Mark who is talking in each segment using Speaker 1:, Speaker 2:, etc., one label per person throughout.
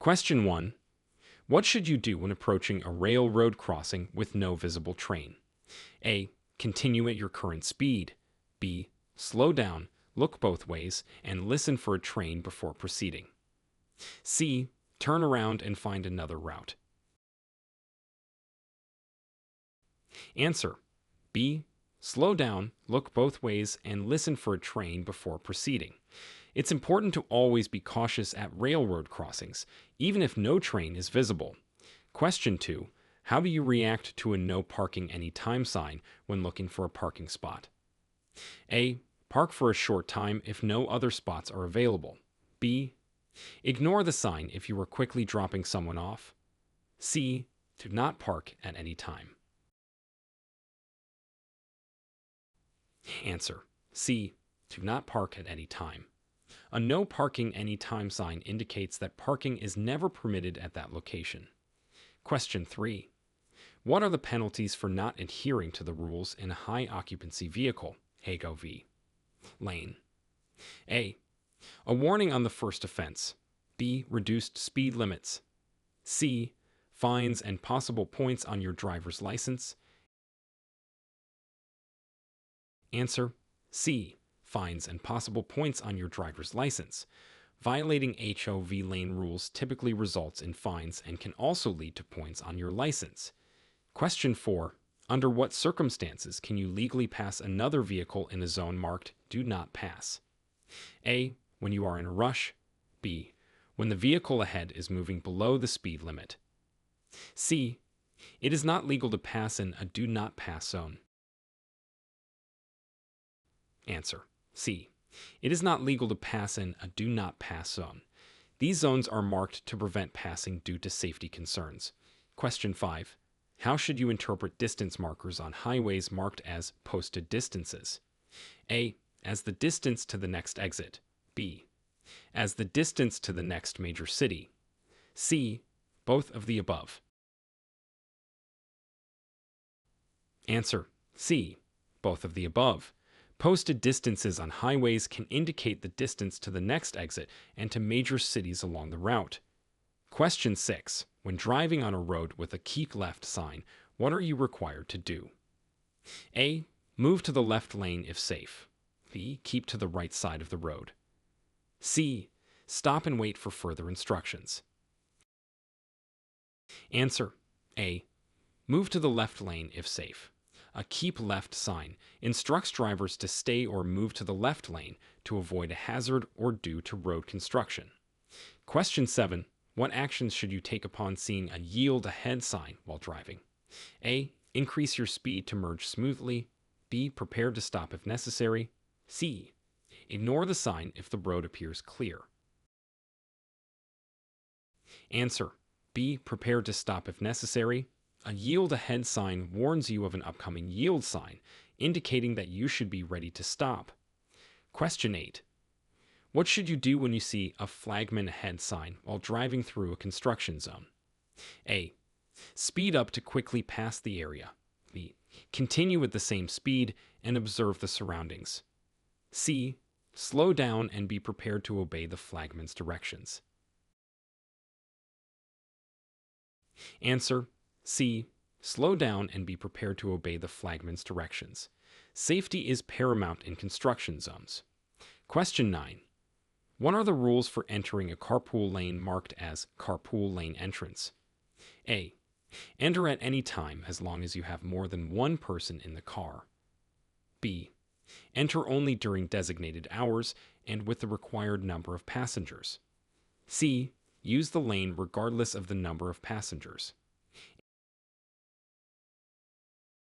Speaker 1: Question 1. What should you do when approaching a railroad crossing with no visible train? A. Continue at your current speed. B. Slow down, look both ways, and listen for a train before proceeding. C. Turn around and find another route. Answer. B. Slow down, look both ways, and listen for a train before proceeding. It's important to always be cautious at railroad crossings, even if no train is visible. Question 2. How do you react to a no parking anytime sign when looking for a parking spot? A. Park for a short time if no other spots are available. B. Ignore the sign if you are quickly dropping someone off. C. Do not park at any time. Answer. C. Do not park at any time. A no parking anytime sign indicates that parking is never permitted at that location. Question 3. What are the penalties for not adhering to the rules in a high occupancy vehicle, HAGO lane? A. A warning on the first offense. B. Reduced speed limits. C. Fines and possible points on your driver's license. Answer. C. Fines and possible points on your driver's license. Violating HOV lane rules typically results in fines and can also lead to points on your license. Question 4. Under what circumstances can you legally pass another vehicle in a zone marked Do Not Pass? A. When you are in a rush. B. When the vehicle ahead is moving below the speed limit. C. It is not legal to pass in a Do Not Pass zone. Answer. C. It is not legal to pass in a Do Not Pass zone. These zones are marked to prevent passing due to safety concerns. Question 5. How should you interpret distance markers on highways marked as posted distances? A. As the distance to the next exit. B. As the distance to the next major city. C. Both of the above. Answer. C. Both of the above. Posted distances on highways can indicate the distance to the next exit and to major cities along the route. Question 6. When driving on a road with a keep left sign, what are you required to do? A. Move to the left lane if safe. B. Keep to the right side of the road. C. Stop and wait for further instructions. Answer. A. Move to the left lane if safe. A keep left sign instructs drivers to stay or move to the left lane to avoid a hazard or due to road construction. Question 7. What actions should you take upon seeing a yield ahead sign while driving? A. Increase your speed to merge smoothly. B. Prepare to stop if necessary. C. Ignore the sign if the road appears clear. Answer. B. Prepare to stop if necessary. A yield ahead sign warns you of an upcoming yield sign, indicating that you should be ready to stop. Question 8. What should you do when you see a flagman ahead sign while driving through a construction zone? A. Speed up to quickly pass the area. B. Continue at the same speed and observe the surroundings. C. Slow down and be prepared to obey the flagman's directions. Answer. C. Slow down and be prepared to obey the flagman's directions. Safety is paramount in construction zones. Question 9. What are the rules for entering a carpool lane marked as carpool lane entrance? A. Enter at any time as long as you have more than one person in the car. B. Enter only during designated hours and with the required number of passengers. C. Use the lane regardless of the number of passengers.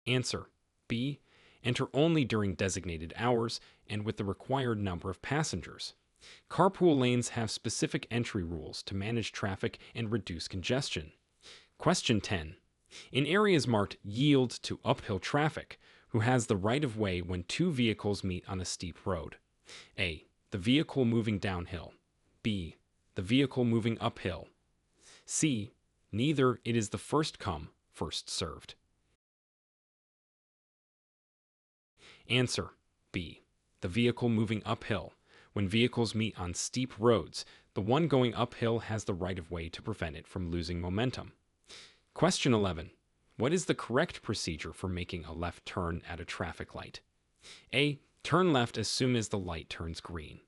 Speaker 1: Answer. B. Enter only during designated hours and with the required number of passengers. Carpool lanes have specific entry rules to manage traffic and reduce congestion. Question 10. In areas marked yield to uphill traffic, who has the right of way when two vehicles meet on a steep road? A. The vehicle moving downhill. B. The vehicle moving uphill. C. Neither. It is the first come, first served. Answer. B. The vehicle moving uphill. When vehicles meet on steep roads, the The one going uphill has the right-of-way to prevent it from losing momentum. Question 11. What is the correct procedure for making a left turn at a traffic light? A. Turn left as soon as the light turns green.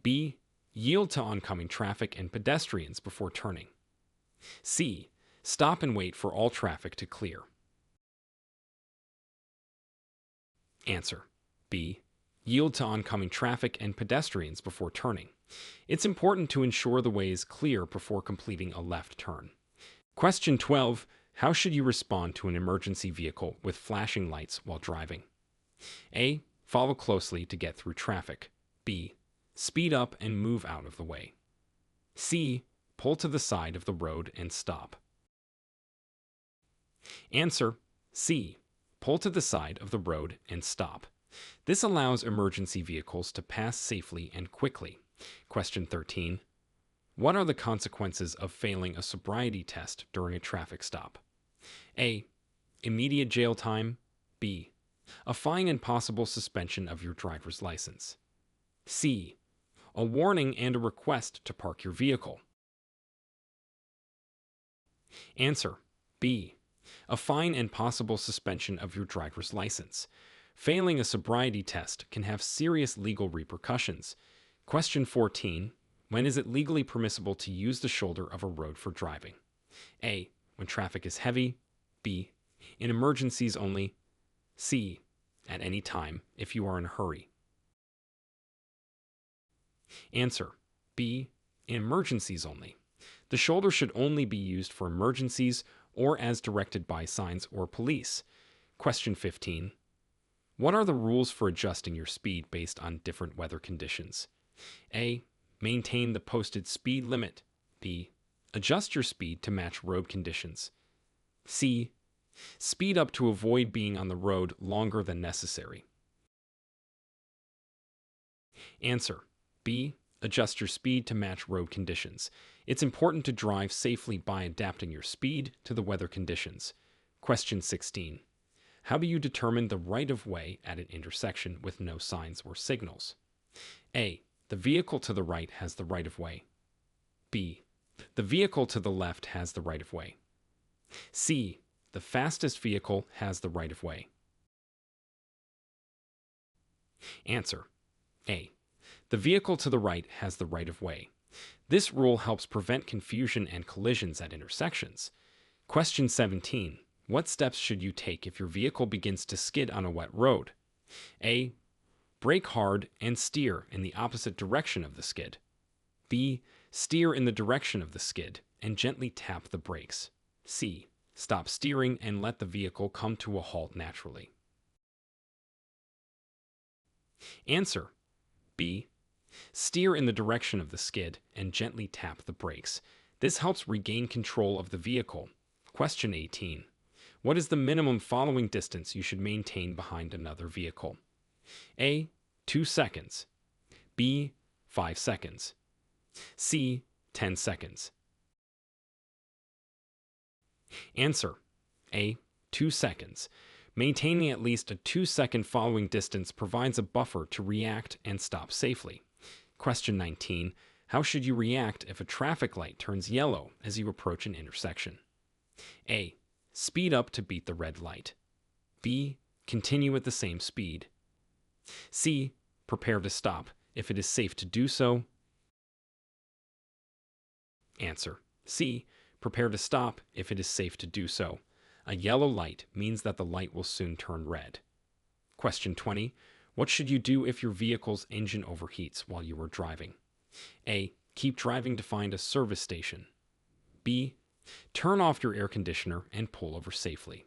Speaker 1: B. Yield to oncoming traffic and pedestrians before turning. C. Stop and wait for all traffic to clear. Answer. B. Yield to oncoming traffic and pedestrians before turning. It's important to ensure the way is clear before completing a left turn. Question 12. How should you respond to an emergency vehicle with flashing lights while driving? A. Follow closely to get through traffic. B. Speed up and move out of the way. C. Pull to the side of the road and stop. Answer. C. Pull to the side of the road and stop. This allows emergency vehicles to pass safely and quickly. Question 13. What are the consequences of failing a sobriety test during a traffic stop? A. Immediate jail time. B. A fine and possible suspension of your driver's license. C. A warning and a request to park your vehicle. Answer. B. A fine and possible suspension of your driver's license. Failing a sobriety test can have serious legal repercussions. Question 14. When is it legally permissible to use the shoulder of a road for driving? A. When traffic is heavy. B. In emergencies only. C. At any time if you are in a hurry. Answer. B. In emergencies only. The shoulder should only be used for emergencies or as directed by signs or police. Question 15. What are the rules for adjusting your speed based on different weather conditions? A. Maintain the posted speed limit. B. Adjust your speed to match road conditions. C. Speed up to avoid being on the road longer than necessary. Answer. B. Adjust your speed to match road conditions. It's important to drive safely by adapting your speed to the weather conditions. Question 16. How do you determine the right-of-way at an intersection with no signs or signals? A. The vehicle to the right has the right-of-way. B. The vehicle to the left has the right-of-way. C. The fastest vehicle has the right-of-way. Answer. A. The vehicle to the right has the right-of-way. This rule helps prevent confusion and collisions at intersections. Question 17. What steps should you take if your vehicle begins to skid on a wet road? A. Brake hard and steer in the opposite direction of the skid. B. Steer in the direction of the skid and gently tap the brakes. C. Stop steering and let the vehicle come to a halt naturally. Answer. B. Steer in the direction of the skid and gently tap the brakes. This helps regain control of the vehicle. Question 18. What is the minimum following distance you should maintain behind another vehicle? A. 2 seconds. B. 5 seconds. C. 10 seconds. Answer. A. 2 seconds. Maintaining at least a 2-second following distance provides a buffer to react and stop safely. Question 19. How should you react if a traffic light turns yellow as you approach an intersection? A. Speed up to beat the red light. B. Continue at the same speed. C. Prepare to stop if it is safe to do so. Answer. C. Prepare to stop if it is safe to do so. A yellow light means that the light will soon turn red. Question 20. What should you do if your vehicle's engine overheats while you are driving? A. Keep driving to find a service station. B. Turn off your air conditioner and pull over safely.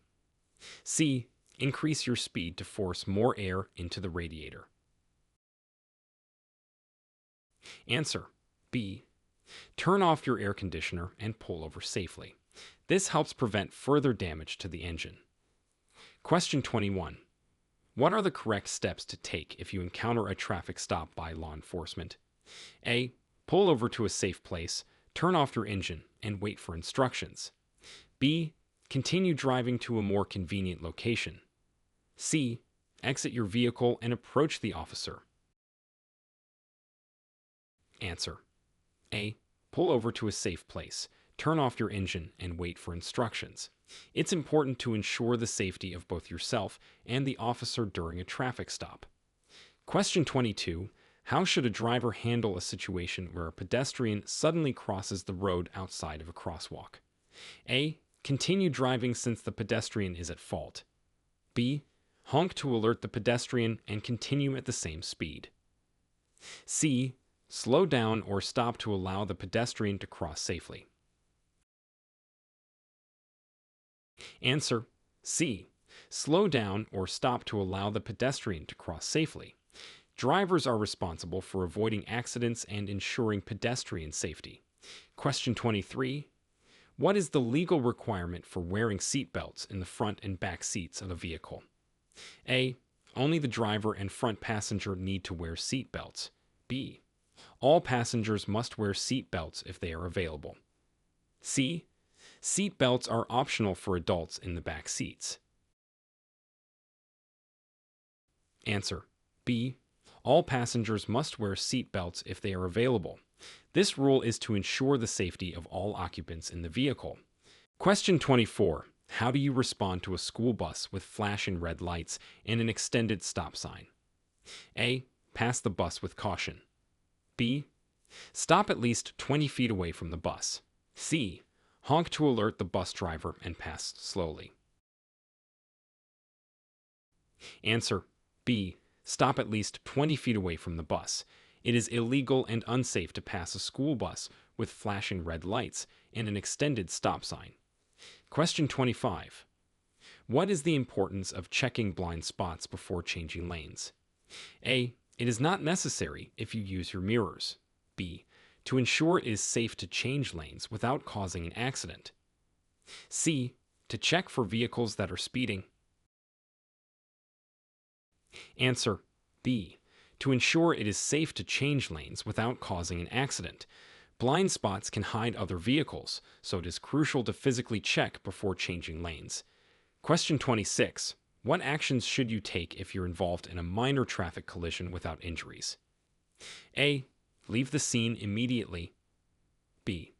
Speaker 1: C. Increase your speed to force more air into the radiator. Answer. B. Turn off your air conditioner and pull over safely. This helps prevent further damage to the engine. Question 21. What are the correct steps to take if you encounter a traffic stop by law enforcement? A. Pull over to a safe place, turn off your engine, and wait for instructions. B. Continue driving to a more convenient location. C. Exit your vehicle and approach the officer. Answer. A. Pull over to a safe place. Turn off your engine and wait for instructions. It's important to ensure the safety of both yourself and the officer during a traffic stop. Question 22. How should a driver handle a situation where a pedestrian suddenly crosses the road outside of a crosswalk? A. Continue driving since the pedestrian is at fault. B. Honk to alert the pedestrian and continue at the same speed. C. Slow down or stop to allow the pedestrian to cross safely. Answer: C. Slow down or stop to allow the pedestrian to cross safely. Drivers are responsible for avoiding accidents and ensuring pedestrian safety. Question 23. What is the legal requirement for wearing seat belts in the front and back seats of a vehicle? A. Only the driver and front passenger need to wear seat belts. B. All passengers must wear seat belts if they are available. C. Seat belts are optional for adults in the back seats. Answer: B. All passengers must wear seat belts if they are available. This rule is to ensure the safety of all occupants in the vehicle. Question 24. How do you respond to a school bus with flashing red lights and an extended stop sign? A. Pass the bus with caution. B. Stop at least 20 feet away from the bus. C. Honk to alert the bus driver and pass slowly. Answer: B. Stop at least 20 feet away from the bus. It is illegal and unsafe to pass a school bus with flashing red lights and an extended stop sign. Question 25. What is the importance of checking blind spots before changing lanes? A. It is not necessary if you use your mirrors. B. To ensure it is safe to change lanes without causing an accident. C. To check for vehicles that are speeding. Answer: B. To ensure it is safe to change lanes without causing an accident. Blind spots can hide other vehicles, so it is crucial to physically check before changing lanes. Question 26. What actions should you take if you're involved in a minor traffic collision without injuries? A. Leave the scene immediately. B.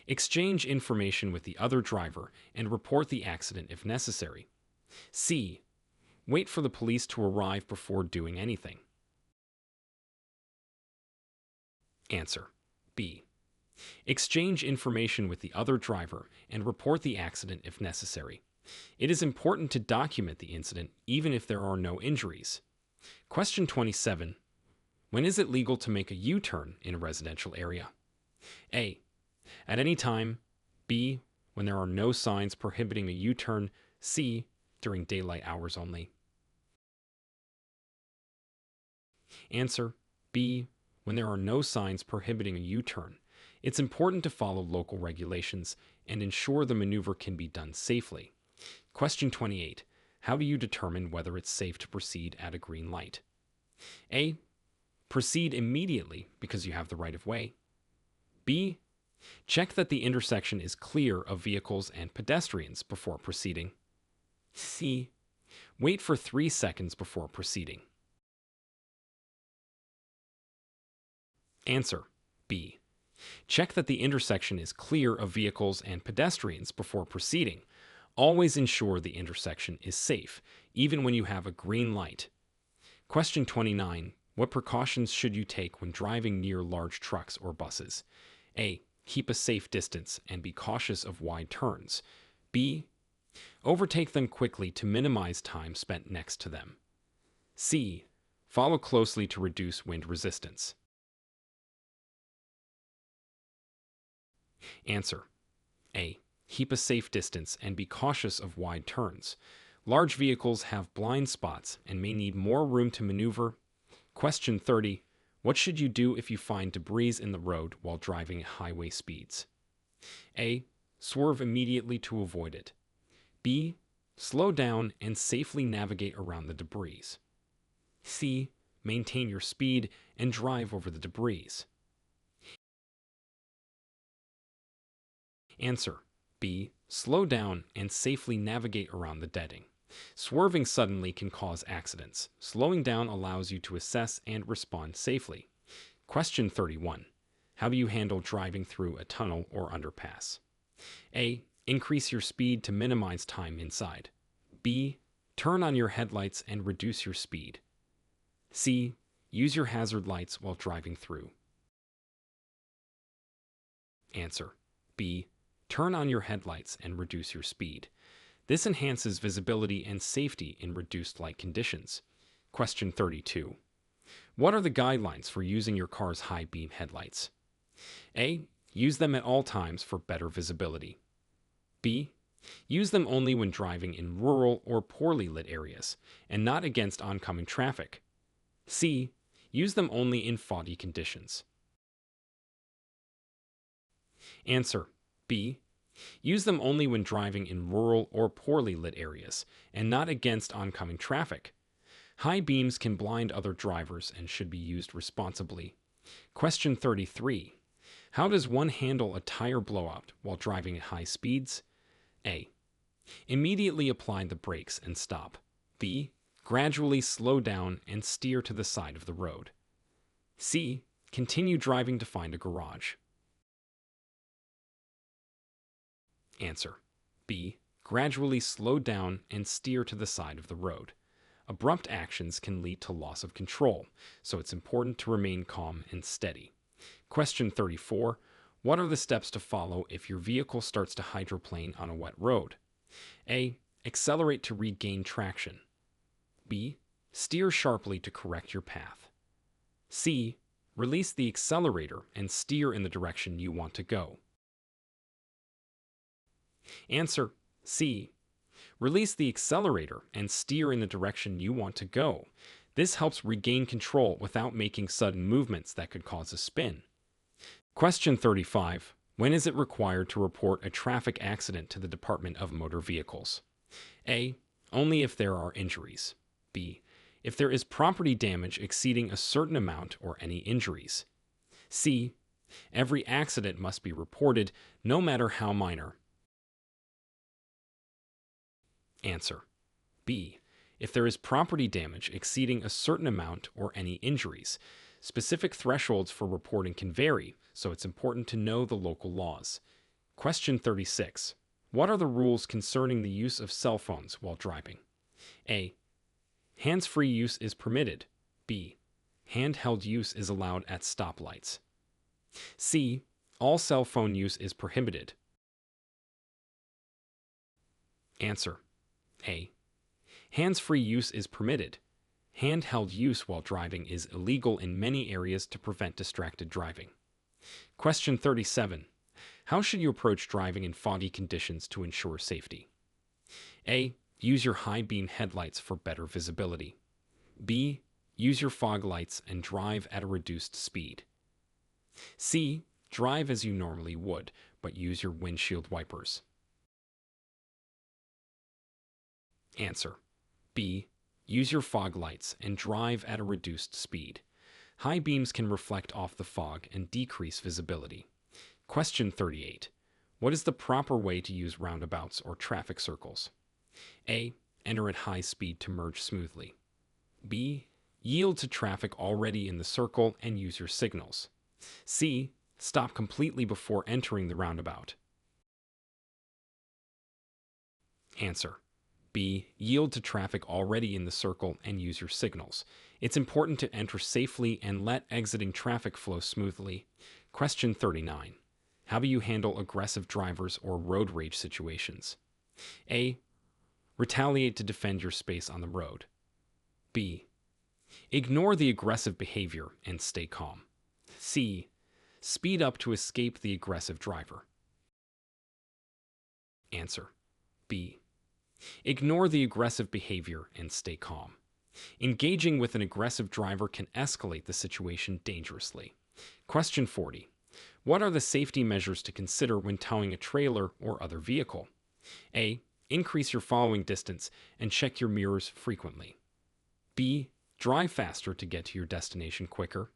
Speaker 1: Exchange information with the other driver and report the accident if necessary. C. Wait for the police to arrive before doing anything. Answer: B. Exchange information with the other driver and report the accident if necessary. It is important to document the incident even if there are no injuries. Question 27. When is it legal to make a U-turn in a residential area? A. At any time. B. When there are no signs prohibiting a U-turn. C. During daylight hours only. Answer: B. When there are no signs prohibiting a U-turn. It's important to follow local regulations and ensure the maneuver can be done safely. Question 28. How do you determine whether it's safe to proceed at a green light? A. Proceed immediately because you have the right of way. B. Check that the intersection is clear of vehicles and pedestrians before proceeding. C. Wait for 3 seconds before proceeding. Answer: B. Check that the intersection is clear of vehicles and pedestrians before proceeding. Always ensure the intersection is safe, even when you have a green light. Question 29. What precautions should you take when driving near large trucks or buses? A. Keep a safe distance and be cautious of wide turns. B. Overtake them quickly to minimize time spent next to them. C. Follow closely to reduce wind resistance. Answer: A. Keep a safe distance and be cautious of wide turns. Large vehicles have blind spots and may need more room to maneuver. Question 30. What should you do if you find debris in the road while driving at highway speeds? A. Swerve immediately to avoid it. B. Slow down and safely navigate around the debris. C. Maintain your speed and drive over the debris. Answer: B. Slow down and safely navigate around the deading. Swerving suddenly can cause accidents. Slowing down allows you to assess and respond safely. Question 31. How do you handle driving through a tunnel or underpass? A. Increase your speed to minimize time inside. B. Turn on your headlights and reduce your speed. C. Use your hazard lights while driving through. Answer. B. Turn on your headlights and reduce your speed. This enhances visibility and safety in reduced light conditions. Question 32. What are the guidelines for using your car's high beam headlights? A. Use them at all times for better visibility. B. Use them only when driving in rural or poorly lit areas and not against oncoming traffic. C. Use them only in foggy conditions. Answer. B. Use them only when driving in rural or poorly lit areas and not against oncoming traffic. High beams can blind other drivers and should be used responsibly. Question 33. How does one handle a tire blowout while driving at high speeds? A. Immediately apply the brakes and stop. B. Gradually slow down and steer to the side of the road. C. Continue driving to find a garage. Answer. B. Gradually slow down and steer to the side of the road. Abrupt actions can lead to loss of control, so it's important to remain calm and steady. Question 34. What are the steps to follow if your vehicle starts to hydroplane on a wet road? A. Accelerate to regain traction. B. Steer sharply to correct your path. C. Release the accelerator and steer in the direction you want to go. Answer. C. Release the accelerator and steer in the direction you want to go. This helps regain control without making sudden movements that could cause a spin. Question 35. When is it required to report a traffic accident to the Department of Motor Vehicles? A. Only if there are injuries. B. If there is property damage exceeding a certain amount or any injuries. C. Every accident must be reported, no matter how minor. Answer. B. If there is property damage exceeding a certain amount or any injuries. Specific thresholds for reporting can vary, so it's important to know the local laws. Question 36. What are the rules concerning the use of cell phones while driving? A. Hands-free use is permitted. B. Handheld use is allowed at stoplights. C. All cell phone use is prohibited. Answer. A. Hands-free use is permitted. Handheld use while driving is illegal in many areas to prevent distracted driving. Question 37. How should you approach driving in foggy conditions to ensure safety? A. Use your high beam headlights for better visibility. B. Use your fog lights and drive at a reduced speed. C. Drive as you normally would, but use your windshield wipers. Answer. B. Use your fog lights and drive at a reduced speed. High beams can reflect off the fog and decrease visibility. Question 38. What is the proper way to use roundabouts or traffic circles? A. Enter at high speed to merge smoothly. B. Yield to traffic already in the circle and use your signals. C. Stop completely before entering the roundabout. Answer. B. Yield to traffic already in the circle and use your signals. It's important to enter safely and let exiting traffic flow smoothly. Question 39. How do you handle aggressive drivers or road rage situations? A. Retaliate to defend your space on the road. B. Ignore the aggressive behavior and stay calm. C. Speed up to escape the aggressive driver. Answer. B. Ignore the aggressive behavior and stay calm. Engaging with an aggressive driver can escalate the situation dangerously. Question 40. What are the safety measures to consider when towing a trailer or other vehicle? A. Increase your following distance and check your mirrors frequently. B. Drive faster to get to your destination quicker.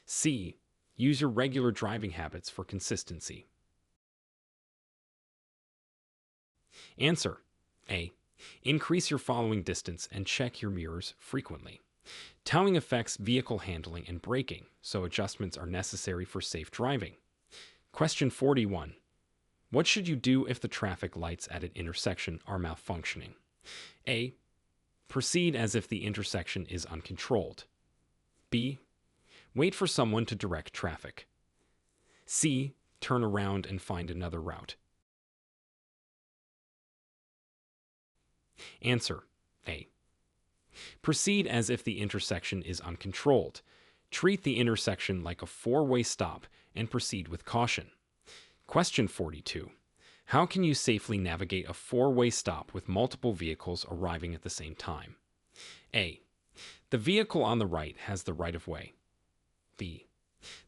Speaker 1: C. Use your regular driving habits for consistency. Answer. A. Increase your following distance and check your mirrors frequently. Towing affects vehicle handling and braking, so adjustments are necessary for safe driving. Question 41. What should you do if the traffic lights at an intersection are malfunctioning? A. Proceed as if the intersection is uncontrolled. B. Wait for someone to direct traffic. C. Turn around and find another route. Answer: A. Proceed as if the intersection is uncontrolled. Treat the intersection like a four-way stop and proceed with caution. Question 42. How can you safely navigate a four-way stop with multiple vehicles arriving at the same time? A. The vehicle on the right has the right-of-way. B.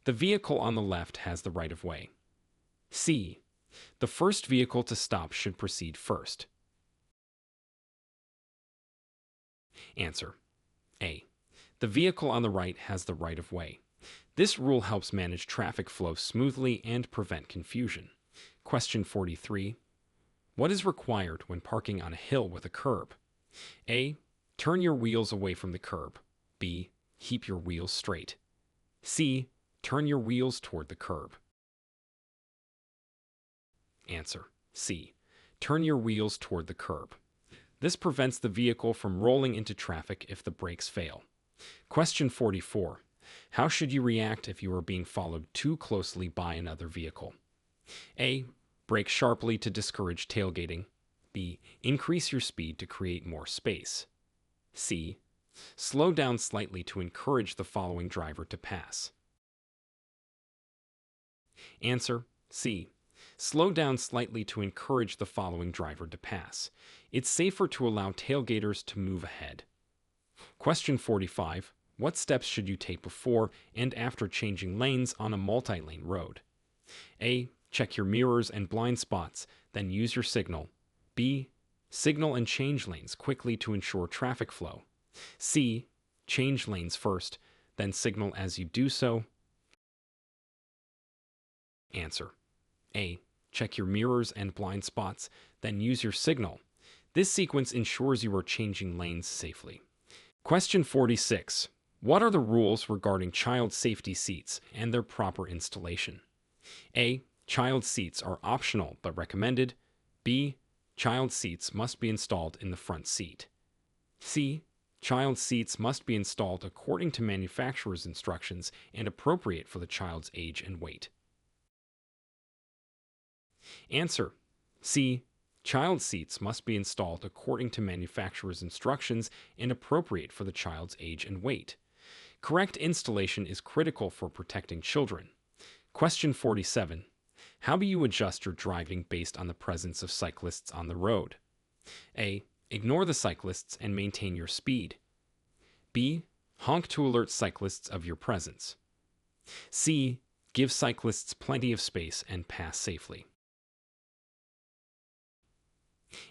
Speaker 1: The vehicle on the left has the right-of-way. C. The first vehicle to stop should proceed first. Answer: A. The vehicle on the right has the right-of-way. This rule helps manage traffic flow smoothly and prevent confusion. Question 43. What is required when parking on a hill with a curb? A. Turn your wheels away from the curb. B. Keep your wheels straight. C. Turn your wheels toward the curb. Answer: C. Turn your wheels toward the curb. This prevents the vehicle from rolling into traffic if the brakes fail. Question 44. How should you react if you are being followed too closely by another vehicle? A. Brake sharply to discourage tailgating. B. Increase your speed to create more space. C. Slow down slightly to encourage the following driver to pass. Answer: C. Slow down slightly to encourage the following driver to pass. It's safer to allow tailgaters to move ahead. Question 45. What steps should you take before and after changing lanes on a multi-lane road? A. Check your mirrors and blind spots, then use your signal. B. Signal and change lanes quickly to ensure traffic flow. C. Change lanes first, then signal as you do so. Answer: A. Check your mirrors and blind spots, then use your signal. This sequence ensures you are changing lanes safely. Question 46. What are the rules regarding child safety seats and their proper installation? A. Child seats are optional but recommended. B. Child seats must be installed in the front seat. C. Child seats must be installed according to manufacturer's instructions and appropriate for the child's age and weight. Answer: C. Child seats must be installed according to manufacturer's instructions and appropriate for the child's age and weight. Correct installation is critical for protecting children. Question 47. How do you adjust your driving based on the presence of cyclists on the road? A. Ignore the cyclists and maintain your speed. B. Honk to alert cyclists of your presence. C. Give cyclists plenty of space and pass safely.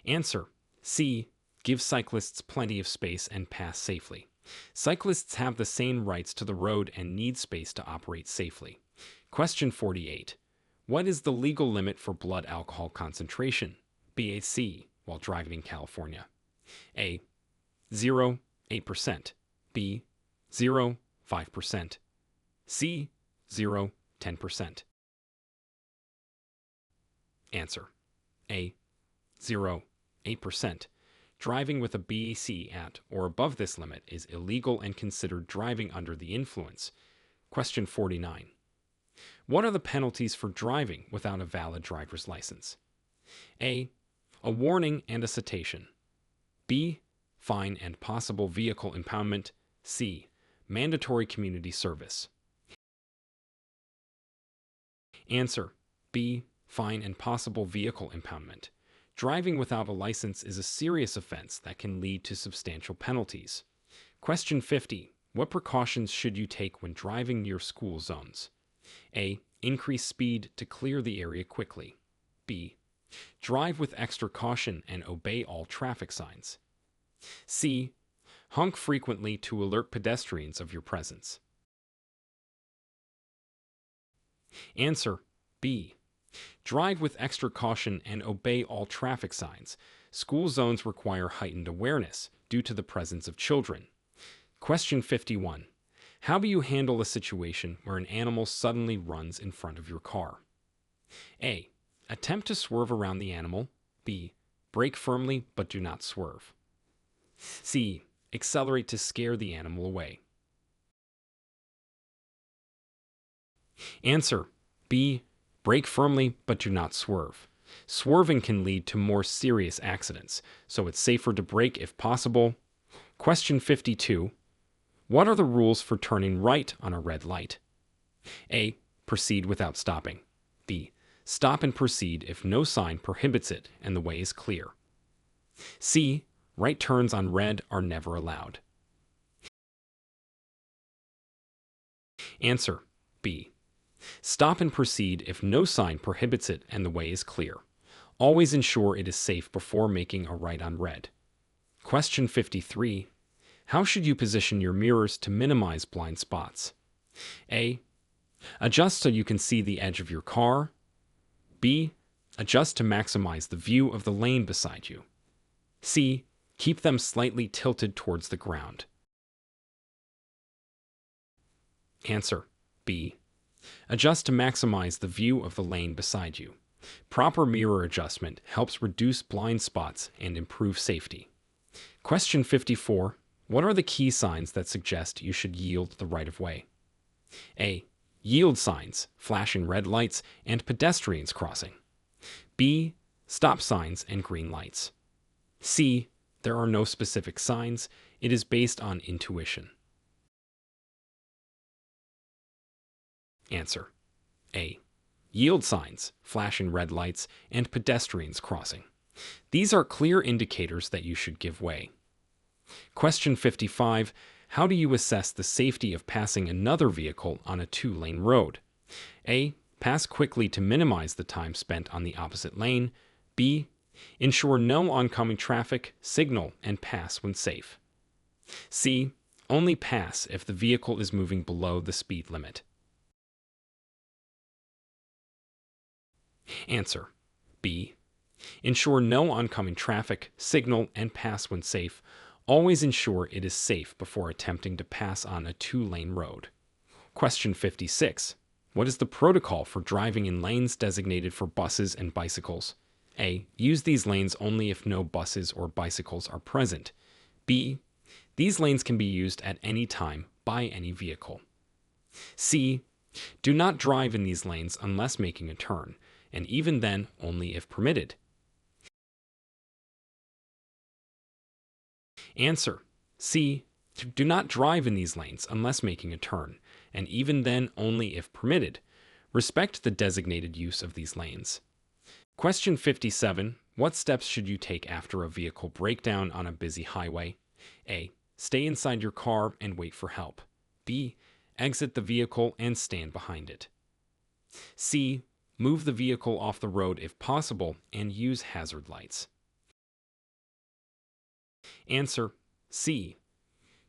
Speaker 1: Answer: C. Give cyclists plenty of space and pass safely. Cyclists have the same rights to the road and need space to operate safely. Question 48. What is the legal limit for blood alcohol concentration, BAC, while driving in California? A. 0.8%. B. 0.5%. C. 0.10%. Answer: A. 0.8%. Driving with a BAC at or above this limit is illegal and considered driving under the influence. Question 49. What are the penalties for driving without a valid driver's license? A. A warning and a citation. B. Fine and possible vehicle impoundment. C. Mandatory community service. Answer: B. Fine and possible vehicle impoundment. Driving without a license is a serious offense that can lead to substantial penalties. Question 50. What precautions should you take when driving near school zones? A. Increase speed to clear the area quickly. B. Drive with extra caution and obey all traffic signs. C. Honk frequently to alert pedestrians of your presence. Answer: B. Drive with extra caution and obey all traffic signs. School zones require heightened awareness due to the presence of children. Question 51. How do you handle a situation where an animal suddenly runs in front of your car? A. Attempt to swerve around the animal. B. Brake firmly but do not swerve. C. Accelerate to scare the animal away. Answer B. Brake firmly but do not swerve. Swerving can lead to more serious accidents, so it's safer to brake if possible. Question 52. What are the rules for turning right on a red light? A. Proceed without stopping. B. Stop and proceed if no sign prohibits it and the way is clear. C. Right turns on red are never allowed. Answer B. Stop and proceed if no sign prohibits it and the way is clear. Always ensure it is safe before making a right on red. Question 53. How should you position your mirrors to minimize blind spots? A. Adjust so you can see the edge of your car. B. Adjust to maximize the view of the lane beside you. C. Keep them slightly tilted towards the ground. Answer B. Adjust to maximize the view of the lane beside you. Proper mirror adjustment helps reduce blind spots and improve safety. Question 54. What are the key signs that suggest you should yield the right-of-way? A. Yield signs, flashing red lights, and pedestrians crossing. B. Stop signs and green lights. C. There are no specific signs. It is based on intuition. Answer A. Yield signs, flashing red lights, and pedestrians crossing. These are clear indicators that you should give way. Question 55. How do you assess the safety of passing another vehicle on a two-lane road? A. Pass quickly to minimize the time spent on the opposite lane. B. Ensure no oncoming traffic, signal, and pass when safe. C. Only pass if the vehicle is moving below the speed limit. Answer B. Ensure no oncoming traffic, signal, and pass when safe. Always ensure it is safe before attempting to pass on a two-lane road. Question 56. What is the protocol for driving in lanes designated for buses and bicycles? A. Use these lanes only if no buses or bicycles are present. B. These lanes can be used at any time by any vehicle. C. Do not drive in these lanes unless making a turn, and even then only if permitted. Answer C. Do not drive in these lanes unless making a turn, and even then only if permitted. Respect the designated use of these lanes. Question 57. What steps should you take after a vehicle breakdown on a busy highway? A. Stay inside your car and wait for help. B. Exit the vehicle and stand behind it. C. Move the vehicle off the road if possible and use hazard lights. Answer C.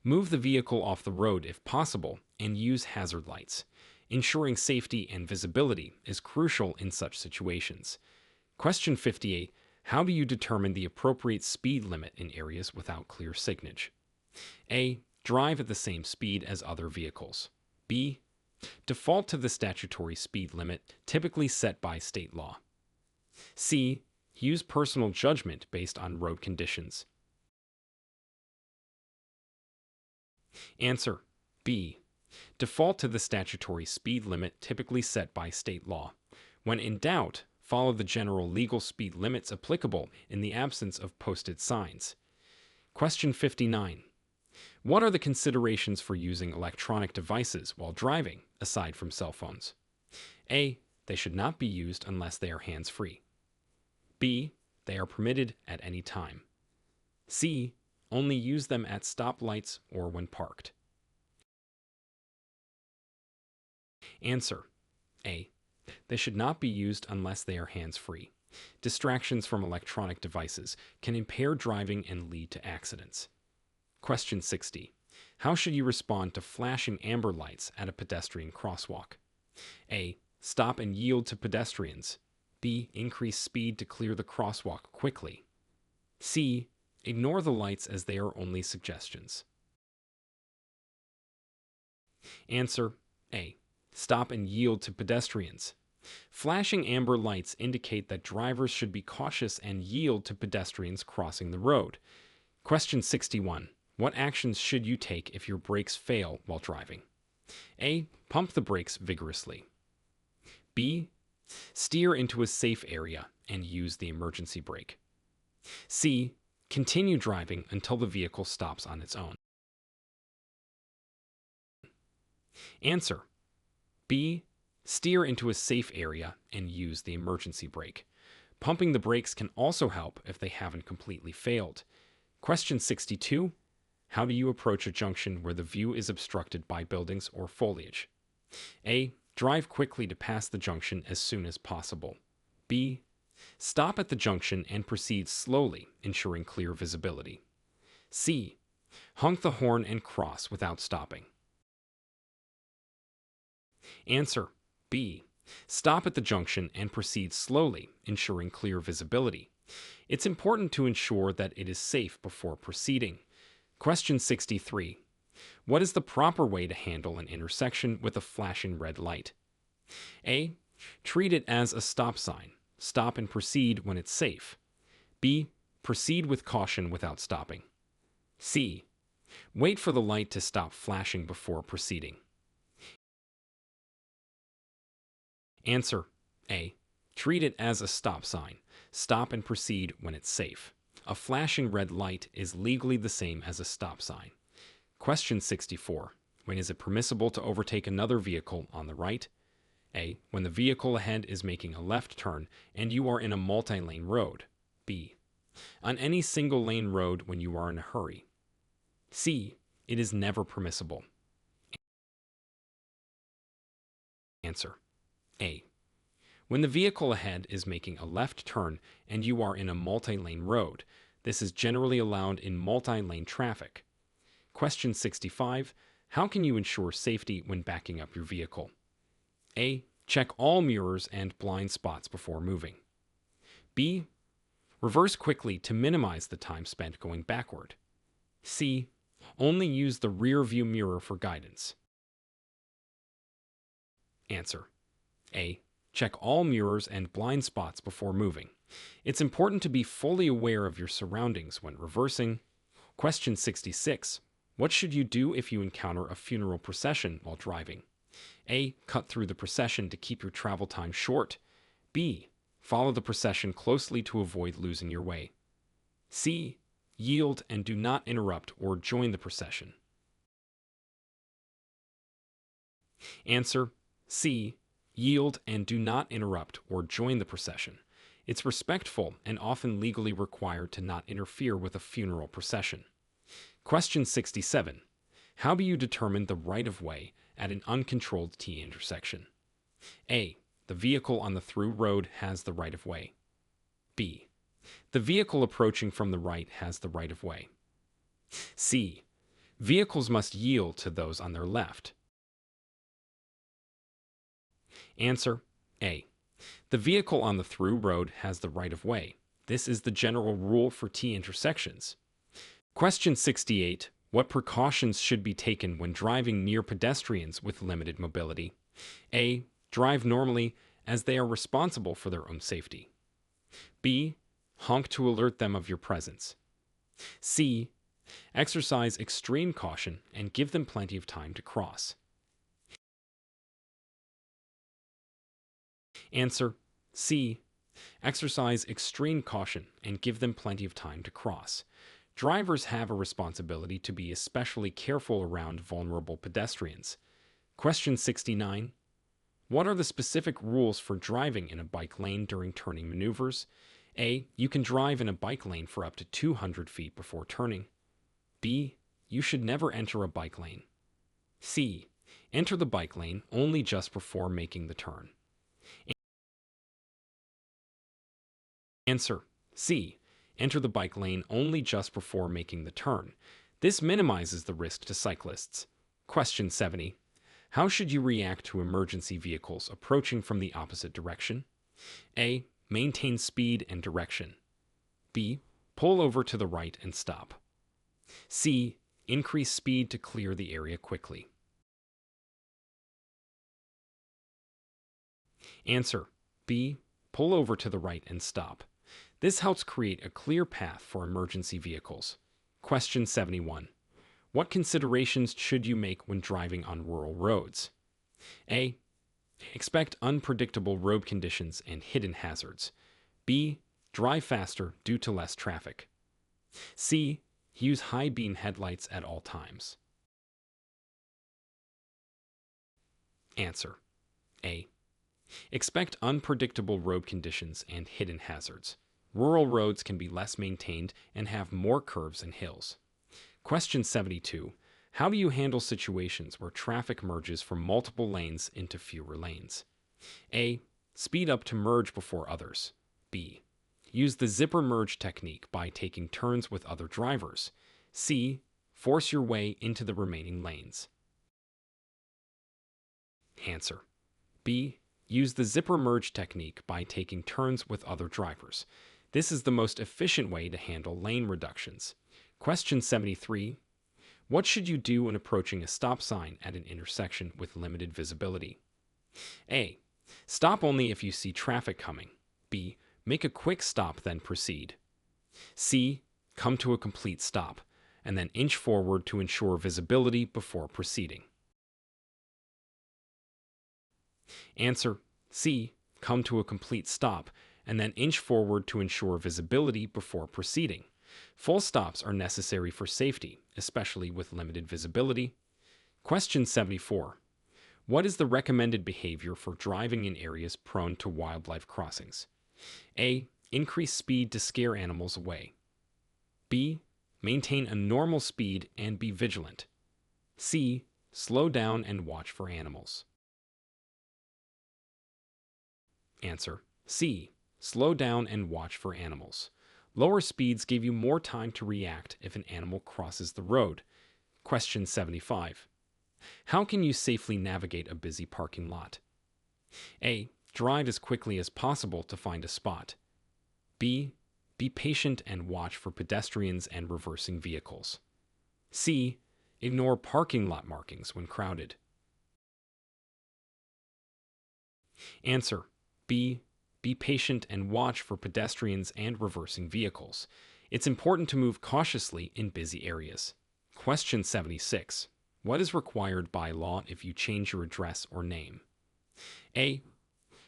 Speaker 1: Move the vehicle off the road if possible and use hazard lights. Ensuring safety and visibility is crucial in such situations. Question 58. How do you determine the appropriate speed limit in areas without clear signage? A. Drive at the same speed as other vehicles. B. Default to the statutory speed limit typically set by state law. C. Use personal judgment based on road conditions. Answer B. Default to the statutory speed limit typically set by state law. When in doubt, follow the general legal speed limits applicable in the absence of posted signs. Question 59. What are the considerations for using electronic devices while driving, aside from cell phones? A. They should not be used unless they are hands-free. B. They are permitted at any time. C. Only use them at stoplights or when parked. Answer A. They should not be used unless they are hands-free. Distractions from electronic devices can impair driving and lead to accidents. Question 60. How should you respond to flashing amber lights at a pedestrian crosswalk? A. Stop and yield to pedestrians. B. Increase speed to clear the crosswalk quickly. C. Ignore the lights as they are only suggestions. Answer A. Stop and yield to pedestrians. Flashing amber lights indicate that drivers should be cautious and yield to pedestrians crossing the road. Question 61. What actions should you take if your brakes fail while driving? A. Pump the brakes vigorously. B. Steer into a safe area and use the emergency brake. C. Continue driving until the vehicle stops on its own. Answer B. Steer into a safe area and use the emergency brake. Pumping the brakes can also help if they haven't completely failed. Question 62. How do you approach a junction where the view is obstructed by buildings or foliage? A. Drive quickly to pass the junction as soon as possible. B. Stop at the junction and proceed slowly, ensuring clear visibility. C. Honk the horn and cross without stopping. Answer B. Stop at the junction and proceed slowly, ensuring clear visibility. It's important to ensure that it is safe before proceeding. Question 63. What is the proper way to handle an intersection with a flashing red light? A. Treat it as a stop sign. Stop and proceed when it's safe. B. Proceed with caution without stopping. C. Wait for the light to stop flashing before proceeding. Answer A. Treat it as a stop sign. Stop and proceed when it's safe. A flashing red light is legally the same as a stop sign. Question 64. When is it permissible to overtake another vehicle on the right? A. When the vehicle ahead is making a left turn and you are in a multi-lane road. B. On any single-lane road when you are in a hurry. C. It is never permissible. Answer A. When the vehicle ahead is making a left turn and you are in a multi-lane road, this is generally allowed in multi-lane traffic. Question 65. How can you ensure safety when backing up your vehicle? A. Check all mirrors and blind spots before moving. B. Reverse quickly to minimize the time spent going backward. C. Only use the rear view mirror for guidance. Answer A. Check all mirrors and blind spots before moving. It's important to be fully aware of your surroundings when reversing. Question 66. What should you do if you encounter a funeral procession while driving? A. Cut through the procession to keep your travel time short. B. Follow the procession closely to avoid losing your way. C. Yield and do not interrupt or join the procession. Answer C. Yield and do not interrupt or join the procession. It's respectful and often legally required to not interfere with a funeral procession. Question 67. How do you determine the right-of-way at an uncontrolled T intersection? A. The vehicle on the through road has the right-of-way. B. The vehicle approaching from the right has the right-of-way. C. Vehicles must yield to those on their left. Answer A. The vehicle on the through road has the right-of-way. This is the general rule for T intersections. Question 68. What precautions should be taken when driving near pedestrians with limited mobility? A. Drive normally, as they are responsible for their own safety. B. Honk to alert them of your presence. C. Exercise extreme caution and give them plenty of time to cross. Answer C. Exercise extreme caution and give them plenty of time to cross. Drivers have a responsibility to be especially careful around vulnerable pedestrians. Question 69. What are the specific rules for driving in a bike lane during turning maneuvers? A. You can drive in a bike lane for up to 200 feet before turning. B. You should never enter a bike lane. C. Enter the bike lane only just before making the turn. Answer C. Enter the bike lane only just before making the turn. This minimizes the risk to cyclists. Question 70. How should you react to emergency vehicles approaching from the opposite direction? A. Maintain speed and direction. B. Pull over to the right and stop. C. Increase speed to clear the area quickly. Answer: B. Pull over to the right and stop. This helps create a clear path for emergency vehicles. Question 71. What considerations should you make when driving on rural roads? A. Expect unpredictable road conditions and hidden hazards. B. Drive faster due to less traffic. C. Use high beam headlights at all times. Answer: A. Expect unpredictable road conditions and hidden hazards. Rural roads can be less maintained and have more curves and hills. Question 72. How do you handle situations where traffic merges from multiple lanes into fewer lanes? A. Speed up to merge before others. B. Use the zipper merge technique by taking turns with other drivers. C. Force your way into the remaining lanes. Answer: B. Use the zipper merge technique by taking turns with other drivers. This is the most efficient way to handle lane reductions. Question 73. What should you do when approaching a stop sign at an intersection with limited visibility? A. Stop only if you see traffic coming. B. Make a quick stop, then proceed. C. Come to a complete stop, and then inch forward to ensure visibility before proceeding. Answer: C. Come to a complete stop, and then inch forward to ensure visibility before proceeding. Full stops are necessary for safety, especially with limited visibility. Question 74. What is the recommended behavior for driving in areas prone to wildlife crossings? A. Increase speed to scare animals away. B. Maintain a normal speed and be vigilant. C. Slow down and watch for animals. Answer: C. Slow down and watch for animals. Lower speeds give you more time to react if an animal crosses the road. Question 75. How can you safely navigate a busy parking lot? A. Drive as quickly as possible to find a spot. B. Be patient and watch for pedestrians and reversing vehicles. C. Ignore parking lot markings when crowded. Answer: B. Be patient and watch for pedestrians and reversing vehicles. It's important to move cautiously in busy areas. Question 76. What is required by law if you change your address or name? A.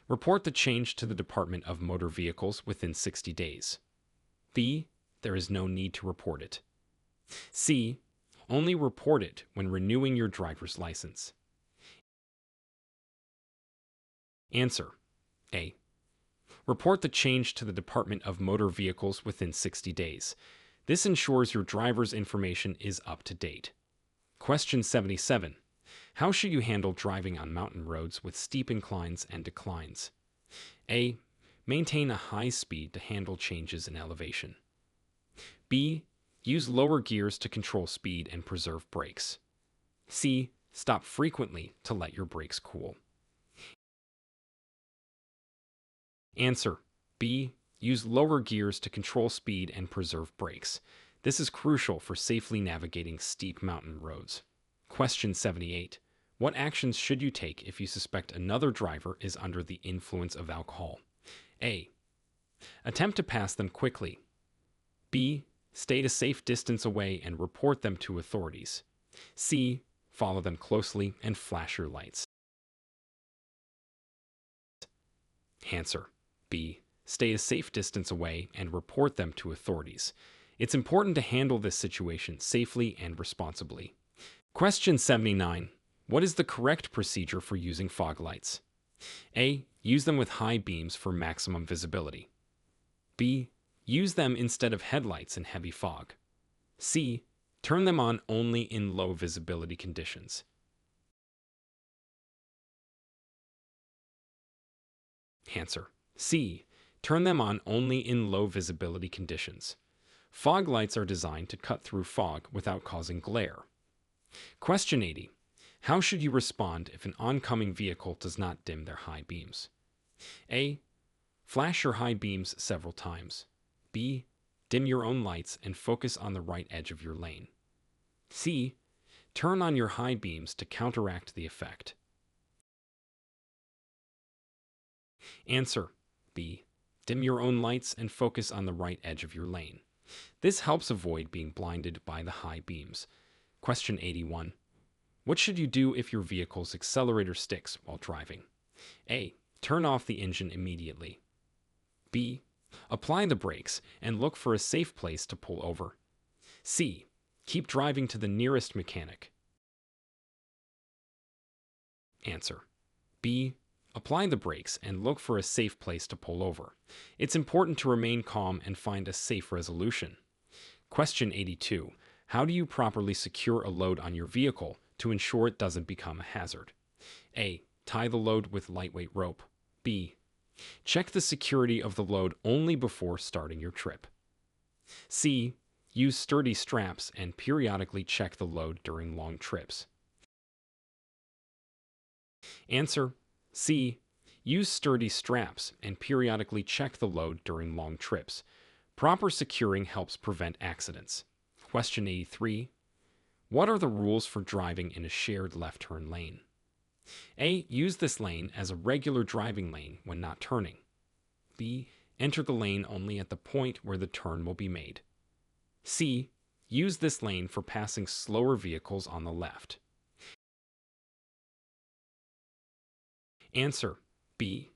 Speaker 1: Report the change to the Department of Motor Vehicles within 60 days. B. There is no need to report it. C. Only report it when renewing your driver's license. Answer: A. Report the change to the Department of Motor Vehicles within 60 days. This ensures your driver's information is up to date. Question 77. How should you handle driving on mountain roads with steep inclines and declines? A. Maintain a high speed to handle changes in elevation. B. Use lower gears to control speed and preserve brakes. C. Stop frequently to let your brakes cool. Answer: B. Use lower gears to control speed and preserve brakes. This is crucial for safely navigating steep mountain roads. Question 78. What actions should you take if you suspect another driver is under the influence of alcohol? A. Attempt to pass them quickly. B. Stay a safe distance away and report them to authorities. C. Follow them closely and flash your lights. Answer: B. Stay a safe distance away and report them to authorities. It's important to handle this situation safely and responsibly. Question 79. What is the correct procedure for using fog lights? A. Use them with high beams for maximum visibility. B. Use them instead of headlights in heavy fog. C. Turn them on only in low visibility conditions. Answer: C. Turn them on only in low visibility conditions. Fog lights are designed to cut through fog without causing glare. Question 80. How should you respond if an oncoming vehicle does not dim their high beams? A. Flash your high beams several times. B. Dim your own lights and focus on the right edge of your lane. C. Turn on your high beams to counteract the effect. Answer B. Dim your own lights and focus on the right edge of your lane. This helps avoid being blinded by the high beams. Question 81. What should you do if your vehicle's accelerator sticks while driving? A. Turn off the engine immediately. B. Apply the brakes and look for a safe place to pull over. C. Keep driving to the nearest mechanic. Answer B. Apply the brakes and look for a safe place to pull over. It's important to remain calm and find a safe resolution. Question 82. How do you properly secure a load on your vehicle to ensure it doesn't become a hazard? A. Tie the load with lightweight rope. B. Check the security of the load only before starting your trip. C. Use sturdy straps and periodically check the load during long trips. Answer C. Use sturdy straps and periodically check the load during long trips. Proper securing helps prevent accidents. Question 83. What are the rules for driving in a shared left turn lane? A. Use this lane as a regular driving lane when not turning. B. Enter the lane only at the point where the turn will be made. C. Use this lane for passing slower vehicles on the left. Answer B.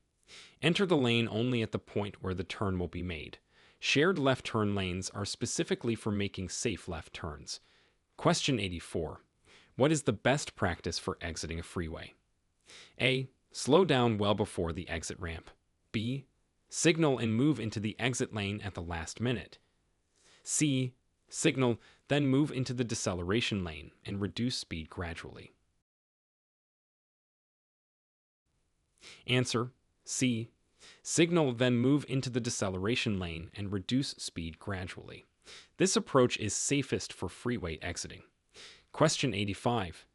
Speaker 1: Enter the lane only at the point where the turn will be made. Shared left turn lanes are specifically for making safe left turns. Question 84. What is the best practice for exiting a freeway? A. Slow down well before the exit ramp. B. Signal and move into the exit lane at the last minute. C. Signal, then move into the deceleration lane and reduce speed gradually. Answer C. Signal, then move into the deceleration lane and reduce speed gradually. This approach is safest for freeway exiting. Question 85.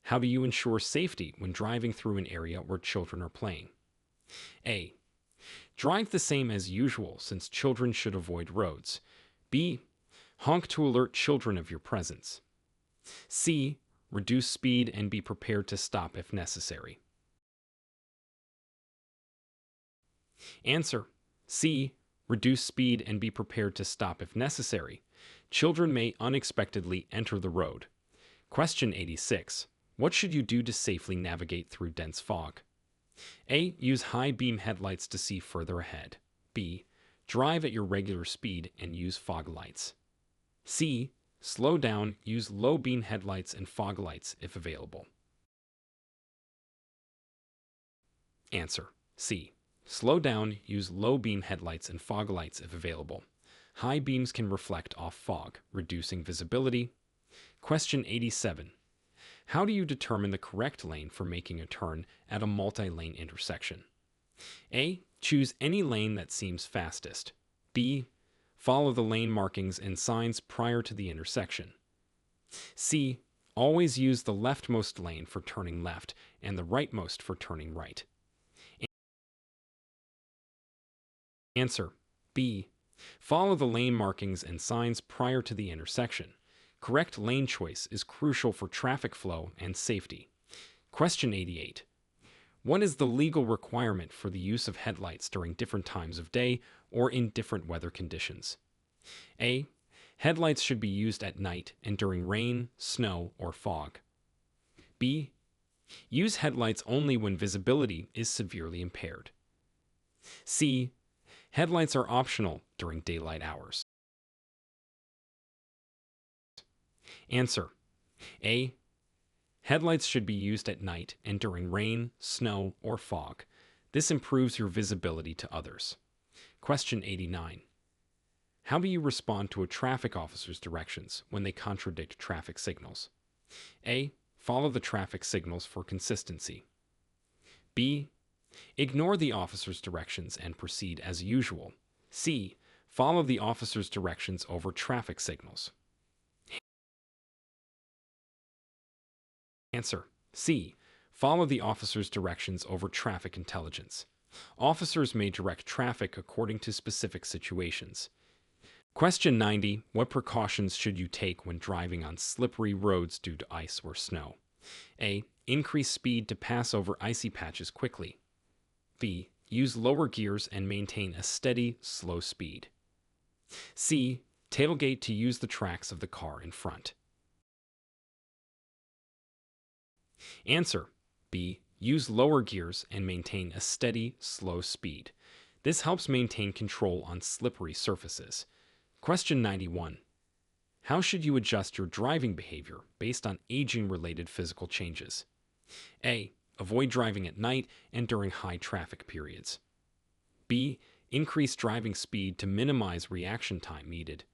Speaker 1: How do you ensure safety when driving through an area where children are playing? A. Drive the same as usual since children should avoid roads. B. Honk to alert children of your presence. C. Reduce speed and be prepared to stop if necessary. Answer C. Reduce speed and be prepared to stop if necessary. Children may unexpectedly enter the road. Question 86. What should you do to safely navigate through dense fog? A. Use high beam headlights to see further ahead. B. Drive at your regular speed and use fog lights. C. Slow down, use low beam headlights and fog lights if available. Answer C. Slow down, use low beam headlights and fog lights if available. High beams can reflect off fog, reducing visibility. Question 87. How do you determine the correct lane for making a turn at a multi-lane intersection? A. Choose any lane that seems fastest. B. Follow the lane markings and signs prior to the intersection. C. Always use the leftmost lane for turning left and the rightmost for turning right. Answer B. Follow the lane markings and signs prior to the intersection. Correct lane choice is crucial for traffic flow and safety. Question 88. What is the legal requirement for the use of headlights during different times of day or in different weather conditions? A. Headlights should be used at night and during rain, snow, or fog. B. Use headlights only when visibility is severely impaired. C. Headlights are optional during daylight hours. Answer A. Headlights should be used at night and during rain, snow, or fog. This improves your visibility to others. Question 89. How do you respond to a traffic officer's directions when they contradict traffic signals? A. Follow the traffic signals for consistency. B. Ignore the officer's directions and proceed as usual. C. Follow the officer's directions over traffic signals. Answer C. Follow the officer's directions over traffic intelligence. Officers may direct traffic according to specific situations. Question 90. What precautions should you take when driving on slippery roads due to ice or snow? A. Increase speed to pass over icy patches quickly. B. Use lower gears and maintain a steady, slow speed. C. Tailgate to use the tracks of the car in front. Answer. B. Use lower gears and maintain a steady, slow speed. This helps maintain control on slippery surfaces. Question 91. How should you adjust your driving behavior based on aging-related physical changes? A. Avoid driving at night and during high traffic periods. B. Increase driving speed to minimize reaction time needed.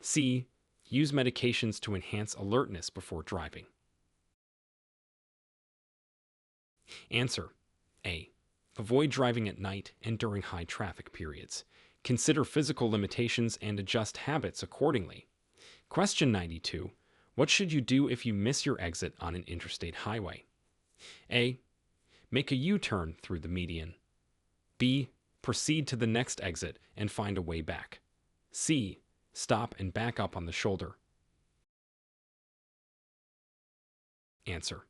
Speaker 1: C. Use medications to enhance alertness before driving. Answer. A. Avoid driving at night and during high traffic periods. Consider physical limitations and adjust habits accordingly. Question 92. What should you do if you miss your exit on an interstate highway? A. Make a U-turn through the median. B. Proceed to the next exit and find a way back. C. Stop and back up on the shoulder. Answer.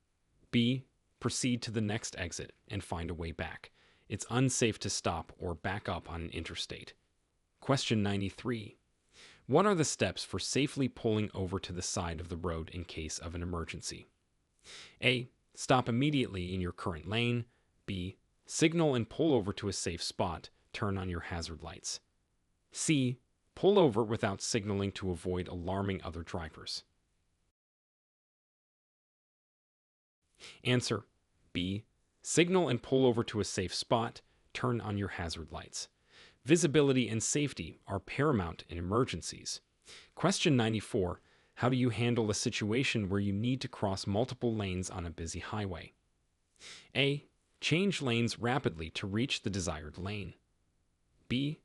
Speaker 1: B. Proceed to the next exit and find a way back. It's unsafe to stop or back up on an interstate. Question 93. What are the steps for safely pulling over to the side of the road in case of an emergency? A. Stop immediately in your current lane. B. Signal and pull over to a safe spot. Turn on your hazard lights. C. Pull over without signaling to avoid alarming other drivers. Answer. B. Signal and pull over to a safe spot. Turn on your hazard lights. Visibility and safety are paramount in emergencies. Question 94. How do you handle a situation where you need to cross multiple lanes on a busy highway? A. Change lanes rapidly to reach the desired lane. B.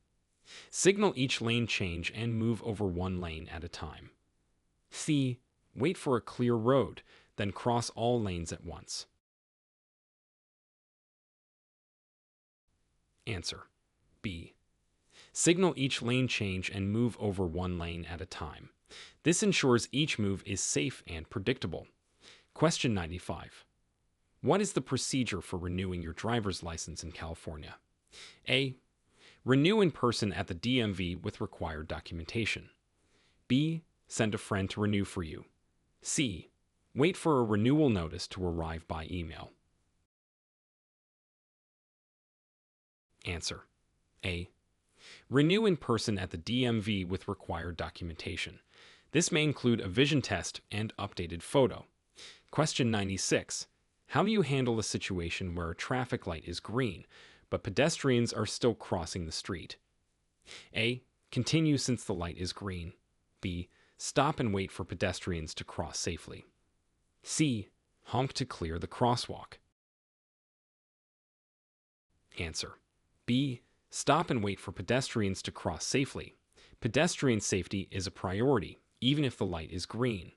Speaker 1: Signal each lane change and move over one lane at a time. C. Wait for a clear road, then cross all lanes at once. Answer. B. Signal each lane change and move over one lane at a time. This ensures each move is safe and predictable. Question 95. What is the procedure for renewing your driver's license in California? A. Renew in person at the DMV with required documentation. B. Send a friend to renew for you. C. Wait for a renewal notice to arrive by email. Answer. A. Renew in person at the DMV with required documentation. This may include a vision test and updated photo. Question 96. How do you handle a situation where a traffic light is green, but pedestrians are still crossing the street? A. Continue since the light is green. B. Stop and wait for pedestrians to cross safely. C. Honk to clear the crosswalk. Answer. B. Stop and wait for pedestrians to cross safely. Pedestrian safety is a priority, even if the light is green.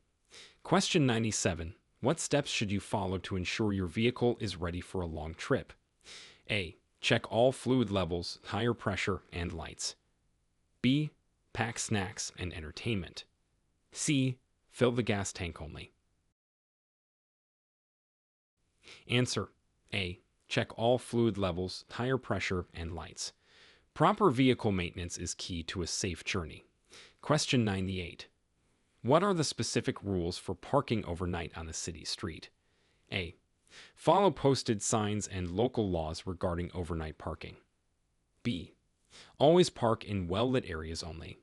Speaker 1: Question 97. What steps should you follow to ensure your vehicle is ready for a long trip? A. Check all fluid levels, tire pressure, and lights. B. Pack snacks and entertainment. C. Fill the gas tank only. Answer. A. Check all fluid levels, tire pressure, and lights. Proper vehicle maintenance is key to a safe journey. Question 98. What are the specific rules for parking overnight on a city street? A. Follow posted signs and local laws regarding overnight parking. B. Always park in well-lit areas only.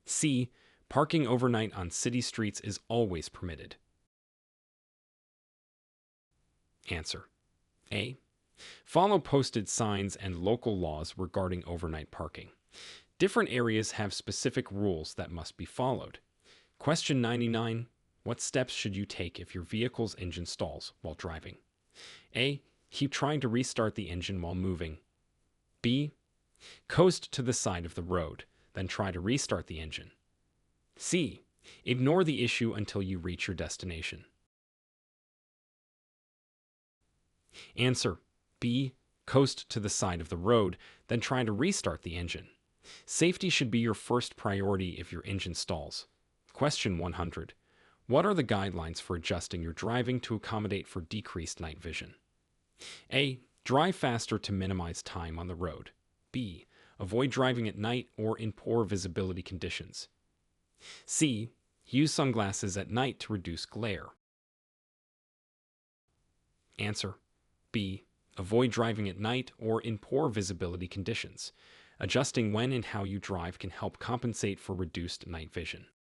Speaker 1: C. Parking overnight on city streets is always permitted. Answer. A. Follow posted signs and local laws regarding overnight parking. Different areas have specific rules that must be followed. Question 99. What steps should you take if your vehicle's engine stalls while driving? A. Keep trying to restart the engine while moving. B. Coast to the side of the road, then try to restart the engine. C. Ignore the issue until you reach your destination. Answer. B. Coast to the side of the road, then try to restart the engine. Safety should be your first priority if your engine stalls. Question 100. What are the guidelines for adjusting your driving to accommodate for decreased night vision? A. Drive faster to minimize time on the road. B. Avoid driving at night or in poor visibility conditions. C. Use sunglasses at night to reduce glare. Answer: B. Avoid driving at night or in poor visibility conditions. Adjusting when and how you drive can help compensate for reduced night vision.